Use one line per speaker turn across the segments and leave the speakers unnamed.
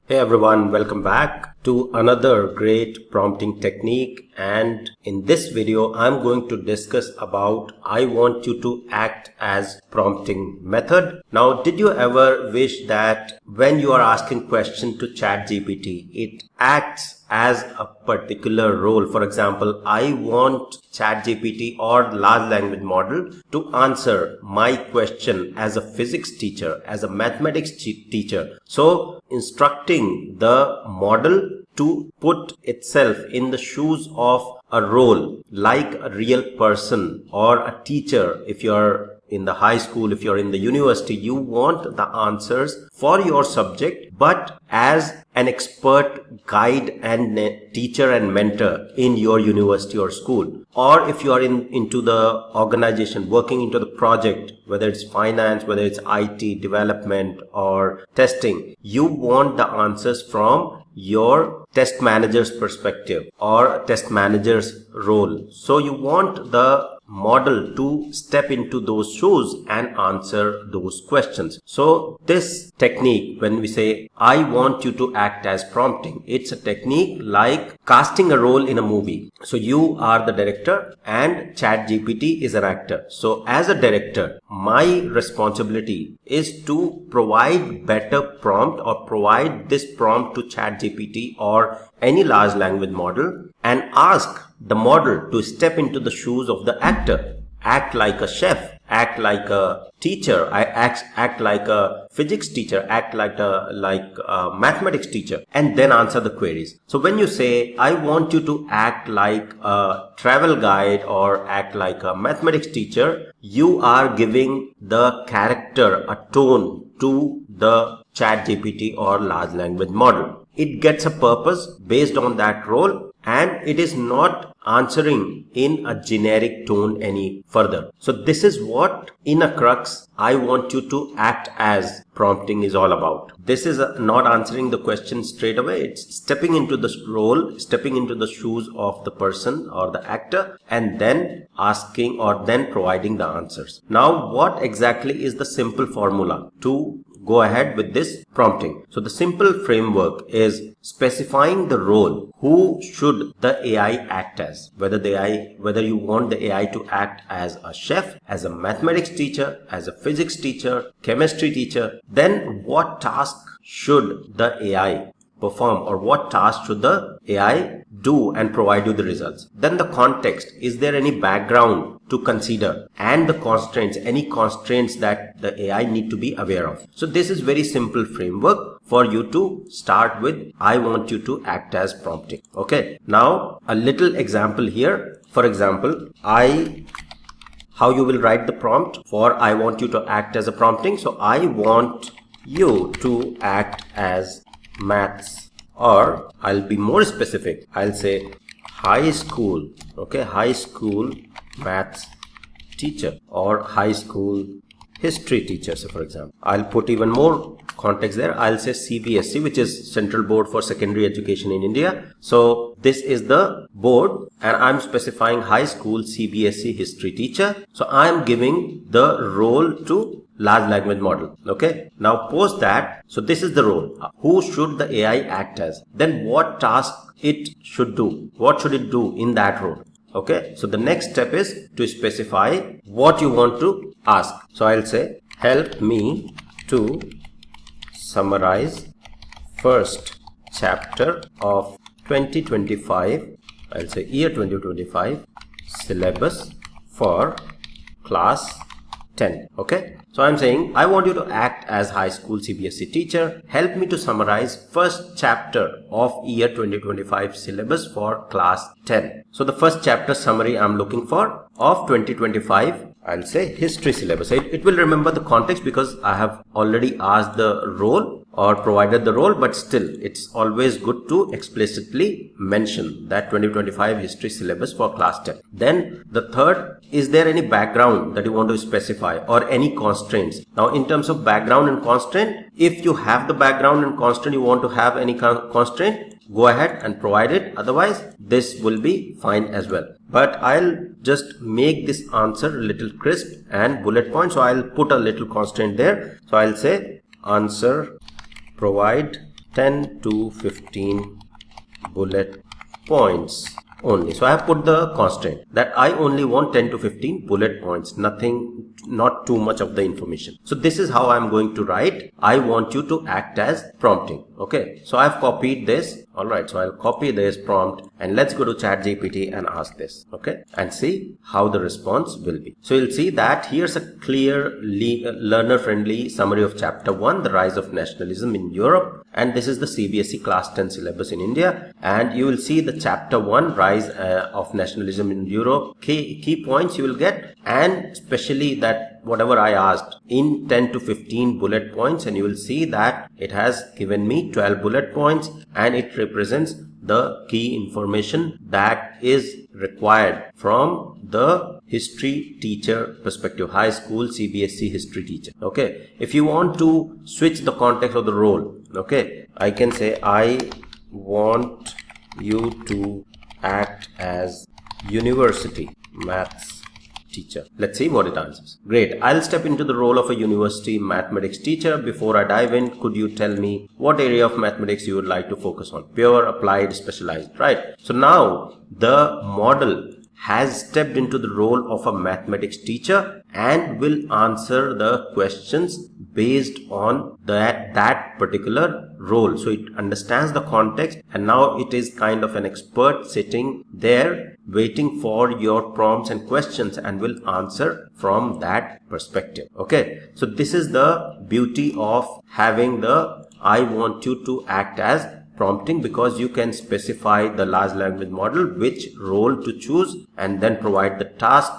Hey everyone, welcome back to another great prompting technique, and in this video I'm going to discuss about I want you to act as prompting method. Now, did you ever wish that when you are asking question to chatgpt it acts as a particular role? For example, I want chatgpt or large language model to answer my question as a physics teacher, as a mathematics teacher. So instructing the model to put itself in the shoes of a role like a real person or a teacher. If you're in the high school, if you're in the university, you want the answers for your subject, but as an expert guide and teacher and mentor in your university or school. Or if you are into the organization, working into the project, whether it's finance, whether it's IT development or testing, you want the answers from your test manager's perspective or test manager's role. So you want the model to step into those shoes and answer those questions. So this technique, when we say I want you to act as prompting, it's a technique like casting a role in a movie. So you are the director and ChatGPT is an actor. So as a director, my responsibility is to provide better prompt or provide this prompt to ChatGPT or any large language model and ask the model to step into the shoes of the actor. Act like a chef, act like a teacher, act like a physics teacher, act like a mathematics teacher, and then answer the queries. So when you say, I want you to act like a travel guide or act like a mathematics teacher, you are giving the character a tone to the ChatGPT or large language model. It gets a purpose based on that role, and it is not answering in a generic tone any further. So this is what in a crux I want you to act as prompting is all about. This is not answering the question straight away. It's stepping into the role, stepping into the shoes of the person or the actor, and then asking or then providing the answers. Now, what exactly is the simple formula to go ahead with this prompting? So the simple framework is specifying the role. Who should the AI act as? Whether you want the AI to act as a chef, as a mathematics teacher, as a physics teacher, chemistry teacher, then what task should the AI perform or what task should the AI do and provide you the results? Then the context, is there any background to consider, and the constraints, any constraints that the AI need to be aware of. So this is very simple framework for you to start with. I want you to act as prompting. Okay, now a little example here. For example, how you will write the prompt for I want you to act as a prompting. So I want you to act as maths, or I'll be more specific. I'll say high school. Okay, high school maths teacher or high school history teacher. So for example, I'll put even more context there. I'll say CBSE, which is Central Board for Secondary Education in India. So this is the board and I'm specifying high school CBSE history teacher. So I'm giving the role to large language model. Okay, now post that. So this is the role. Who should the AI act as? Then what task it should do? What should it do in that role? Okay, so the next step is to specify what you want to ask. So I'll say, help me to summarize first chapter of 2025, I'll say year 2025 syllabus for class 10. Okay, so I'm saying I want you to act as high school CBSE teacher. Help me to summarize first chapter of year 2025 syllabus for class 10. So the first chapter summary I'm looking for of 2025, I'll say history syllabus. It will remember the context because I have already asked the role or provided the role, but still it's always good to explicitly mention that 2025 history syllabus for class 10. Then the third, is there any background that you want to specify or any constraints? Now in terms of background and constraint, if you have the background and constraint, you want to have any constraint, go ahead and provide it. Otherwise this will be fine as well. But I'll just make this answer a little crisp and bullet point. So I'll put a little constraint there. So I'll say answer provide 10 to 15 bullet points only. So I have put the constraint that I only want 10 to 15 bullet points, nothing, not too much of the information. So this is how I'm going to write. I want you to act as prompting. Okay, so I've copied this. All right, so I'll copy this prompt and let's go to ChatGPT and ask this. Okay, and see how the response will be. So you'll see that here's a clear learner-friendly summary of Chapter 1, The Rise of Nationalism in Europe. And this is the CBSE Class 10 syllabus in India. And you will see the Chapter 1, Rise of Nationalism in Europe. Key points you will get, and especially that whatever I asked in 10 to 15 bullet points, and you will see that it has given me 12 bullet points and it represents the key information that is required from the history teacher perspective, high school CBSE history teacher. Okay, if you want to switch the context of the role, okay, I can say I want you to act as university maths teacher. Let's see what it answers. Great. I'll step into the role of a university mathematics teacher. Before I dive in, could you tell me what area of mathematics you would like to focus on? Pure, applied, specialized, right? So now the model has stepped into the role of a mathematics teacher and will answer the questions based on that particular role. So it understands the context, and now it is kind of an expert sitting there waiting for your prompts and questions and will answer from that perspective. Okay, so this is the beauty of having the I want you to act as prompting, because you can specify the large language model which role to choose and then provide the task,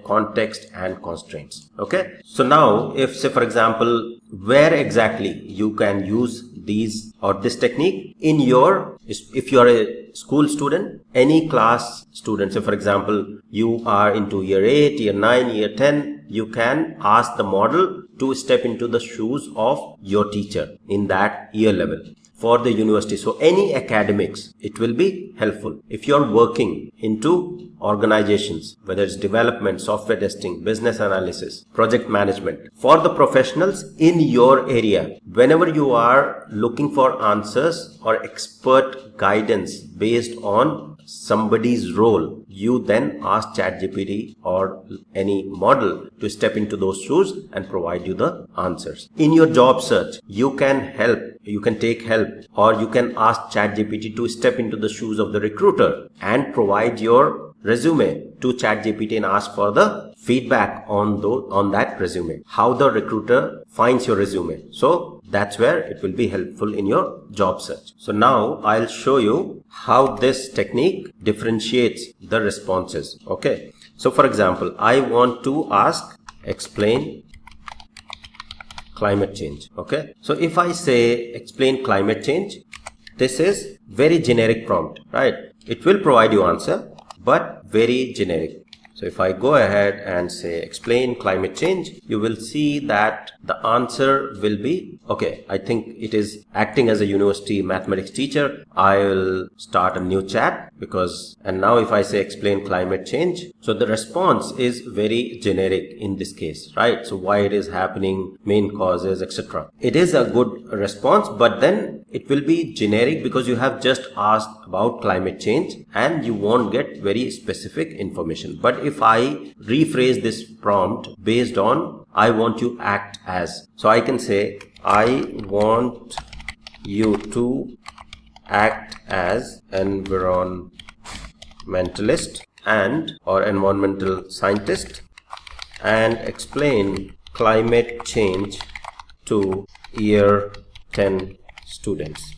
context and constraints. Okay, so now if, say for example, where exactly you can use these or this technique in your, if you are a school student, any class student, say for example you are into year 8, year 9, year 10, you can ask the model to step into the shoes of your teacher in that year level. For the university, so any academics, it will be helpful. If you're working into organizations, whether it's development, software testing, business analysis, project management, for the professionals in your area, whenever you are looking for answers or expert guidance based on somebody's role, you then ask ChatGPT or any model to step into those shoes and provide you the answers. In your job search, you can take help, or you can ask ChatGPT to step into the shoes of the recruiter and provide your resume to ChatGPT and ask for the feedback on that resume, how the recruiter finds your resume. So that's where it will be helpful in your job search. So now I'll show you how this technique differentiates the responses. Okay, so for example, I want to ask explain climate change. Okay, so if I say explain climate change, this is very generic prompt, right? It will provide you answer, but very generic. So if I go ahead and say explain climate change, you will see that the answer will be, okay, I think it is acting as a university mathematics teacher. I will start a new chat and now if I say explain climate change, so the response is very generic in this case, right? So why it is happening, main causes, etc. It is a good response, but then it will be generic because you have just asked about climate change and you won't get very specific information. But if I rephrase this prompt based on I want you act as, so I can say I want you to act as environmentalist or environmental scientist and explain climate change to year 10 students.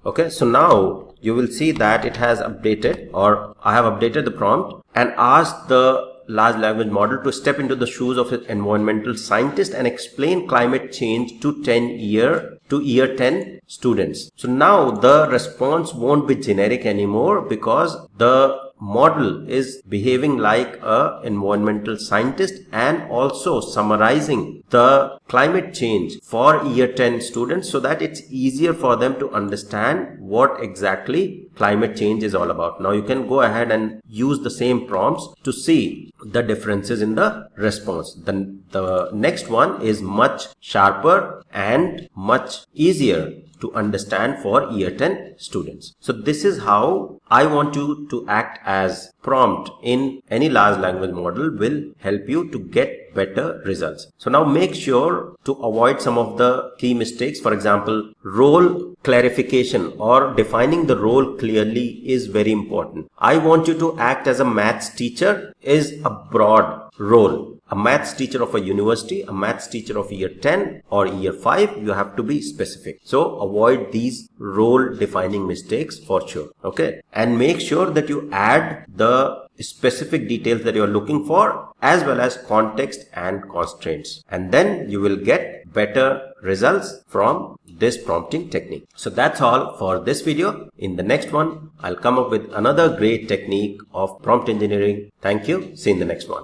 Okay, so now you will see that it has updated, or I have updated the prompt and asked the large language model to step into the shoes of an environmental scientist and explain climate change to year 10 students. So now the response won't be generic anymore because the model is behaving like an environmental scientist and also summarizing the climate change for year 10 students so that it's easier for them to understand what exactly climate change is all about. Now you can go ahead and use the same prompts to see the differences in the response. Then the next one is much sharper and much easier to understand for year 10 students. So this is how I want you to act as prompt in any large language model will help you to get better results. So now make sure to avoid some of the key mistakes. For example, role clarification or defining the role clearly is very important. I want you to act as a maths teacher is a broad role. A maths teacher of a university, a maths teacher of year 10 or year 5, you have to be specific. So avoid these role defining mistakes for sure. Okay. And make sure that you add the specific details that you are looking for as well as context and constraints. And then you will get better results from this prompting technique. So that's all for this video. In the next one, I'll come up with another great technique of prompt engineering. Thank you. See you in the next one.